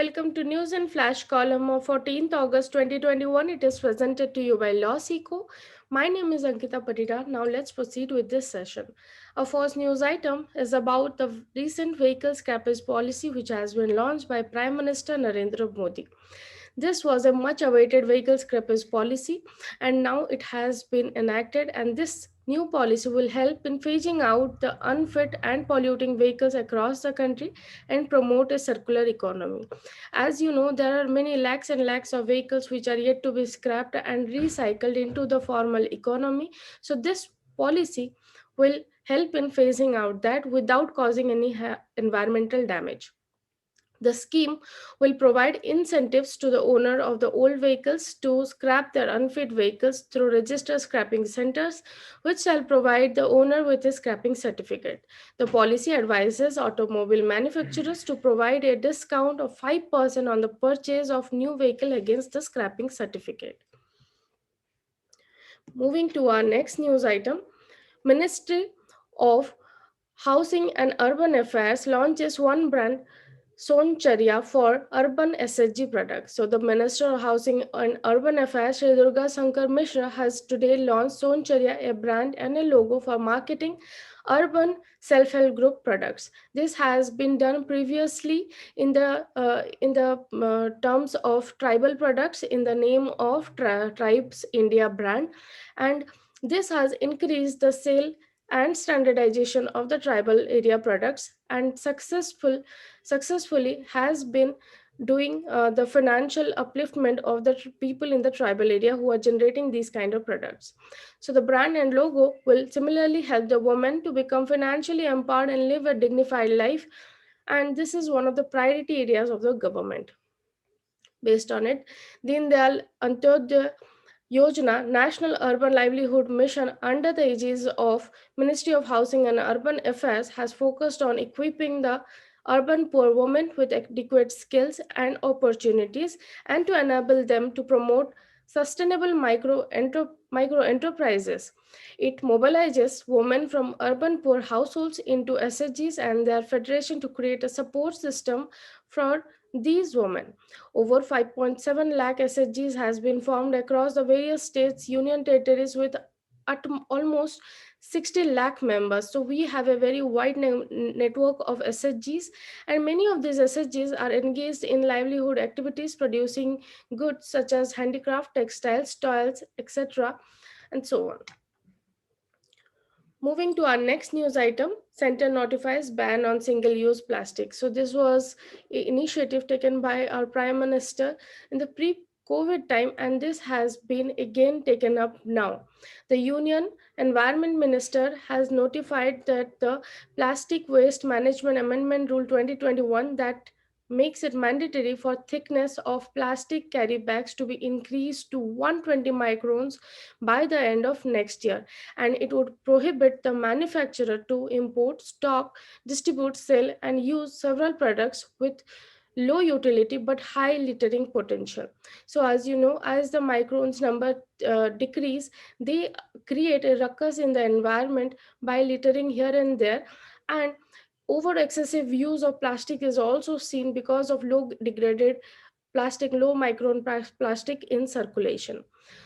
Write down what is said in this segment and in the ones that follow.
welcome to News and Flash column of 14th August 2021. It is presented to you by Loss Eco. My name is Ankita Parida. Now let's proceed with this session. Our first news item is about the recent vehicle scrappage policy which has been launched by Prime Minister Narendra Modi. This was a much awaited vehicle scrappage policy, and now it has been enacted. And this new policy will help in phasing out the unfit and polluting vehicles across the country and promote a circular economy. As you know, there are many lakhs and lakhs of vehicles which are yet to be scrapped and recycled into the formal economy. So, this policy will help in phasing out that without causing any environmental damage. The scheme will provide incentives to the owner of the old vehicles to scrap their unfit vehicles through registered scrapping centers, which shall provide the owner with a scrapping certificate. The policy advises automobile manufacturers to provide a discount of 5% on the purchase of new vehicle against the scrapping certificate. Moving to our next news item, Ministry of Housing and Urban Affairs launches one brand Soncharya for urban SHG products. So, the Minister of Housing and Urban Affairs, Shri Durga Shankar Mishra, has today launched Soncharya, a brand and a logo for marketing urban self-help group products. This has been done previously in the terms of tribal products in the name of Tribes India brand, and this has increased the sale and standardization of the tribal area products and successfully has been doing the financial upliftment of the people in the tribal area who are generating these kind of products. So the brand and logo will similarly help the women to become financially empowered and live a dignified life, and this is one of the priority areas of the government. Based on it, Deen Dayal Antyodaya Yojana, National Urban Livelihood Mission under the aegis of Ministry of Housing and Urban Affairs, has focused on equipping the urban poor women with adequate skills and opportunities and to enable them to promote sustainable micro enterprises. It mobilizes women from urban poor households into SHGs and their federation to create a support system for these women. Over 5.7 lakh SHGs has been formed across the various states, union territories with almost 60 lakh members. So we have a very wide network of SHGs, and many of these SHGs are engaged in livelihood activities producing goods such as handicraft, textiles, toys, etc., and so on. Moving to our next news item, Center notifies ban on single-use plastic. So this was an initiative taken by our Prime Minister in the pre-COVID time, and this has been again taken up now. The Union Environment Minister has notified that the Plastic Waste Management Amendment Rule 2021 that makes it mandatory for thickness of plastic carry bags to be increased to 120 microns by the end of next year, and it would prohibit the manufacturer to import, stock, distribute, sell, and use several products with low utility but high littering potential. So as you know, as the microns number decrease, they create a ruckus in the environment by littering here and there, and over excessive use of plastic is also seen because of low degraded plastic, low micron plastic in circulation.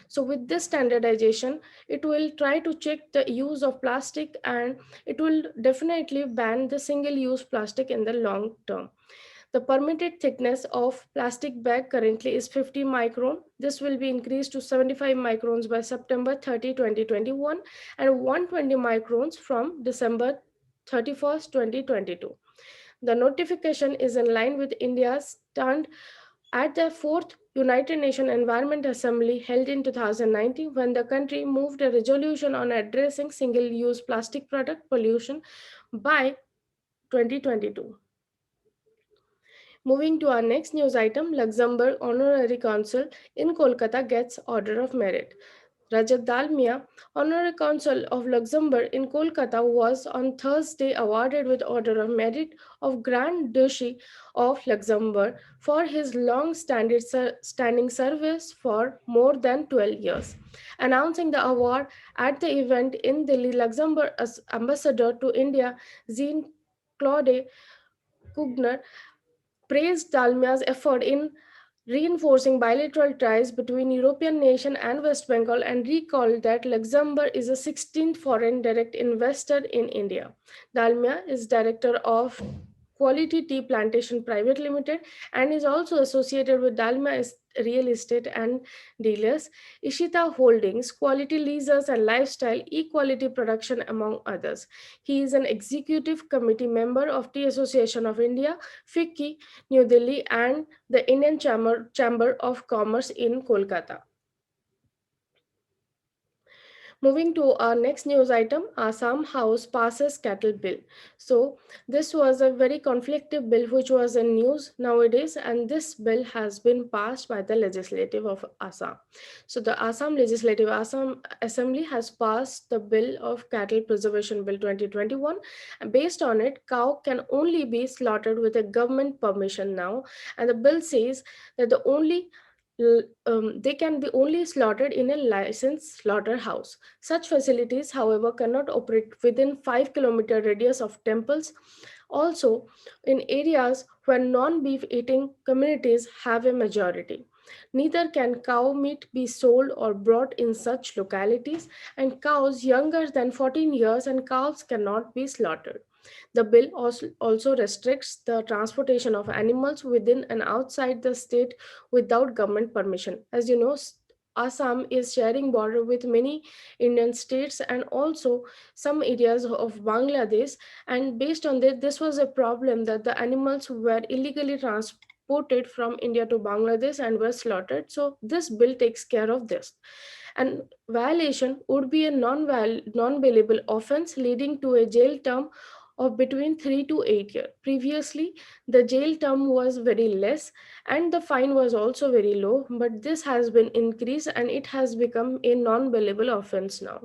So with this standardization, it will try to check the use of plastic, and it will definitely ban the single use plastic in the long term. The permitted thickness of plastic bag currently is 50 micron. This will be increased to 75 microns by September 30, 2021, and 120 microns from December 31st, 2022. The notification is in line with India's stand at the fourth United Nations Environment Assembly held in 2019, when the country moved a resolution on addressing single-use plastic product pollution by 2022. Moving to our next news item, Luxembourg Honorary Consul in Kolkata gets Order of Merit. Rajat Dalmia, Honorary Consul of Luxembourg in Kolkata, was on Thursday awarded with Order of Merit of Grand Duchy of Luxembourg for his long-standing service for more than 12 years. Announcing the award at the event in Delhi, Luxembourg Ambassador to India, Jean Claude Cugner, praised Dalmia's effort in reinforcing bilateral ties between European nation and West Bengal and recalled that Luxembourg is the 16th foreign direct investor in India. Dalmia is director of Quality Tea Plantation Private Limited and is also associated with Real Estate and Dealers, Ishita Holdings, Quality Leases and Lifestyle, Equality Production, among others. He is an executive committee member of Tea Association of India, FICCI, New Delhi, and the Indian Chamber of Commerce in Kolkata. Moving to our next news item, Assam House passes cattle bill. So this was a very conflictive bill which was in news nowadays, and this bill has been passed by the legislative of Assam. So the Assam Assembly has passed the bill of Cattle Preservation Bill 2021. And based on it, cow can only be slaughtered with a government permission now, and the bill says that they can be only slaughtered in a licensed slaughterhouse. Such facilities, however, cannot operate within 5-kilometer radius of temples. Also, in areas where non-beef eating communities have a majority. Neither can cow meat be sold or brought in such localities, and cows younger than 14 years and calves cannot be slaughtered. The bill also restricts the transportation of animals within and outside the state without government permission. As you know, Assam is sharing border with many Indian states and also some areas of Bangladesh. And based on that, this was a problem that the animals were illegally transported from India to Bangladesh and were slaughtered. So this bill takes care of this. And violation would be a non-bailable offense leading to a jail term of between 3 to 8 years. Previously, the jail term was very less and the fine was also very low, but this has been increased and it has become a non-bailable offense now.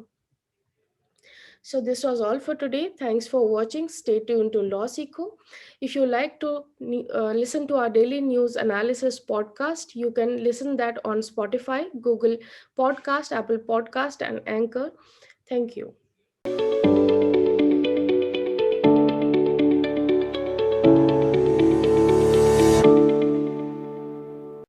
So this was all for today. Thanks for watching. Stay tuned to Law Seco. If you like to listen to our daily news analysis podcast, you can listen that on Spotify, Google Podcast, Apple Podcast, and Anchor. Thank you.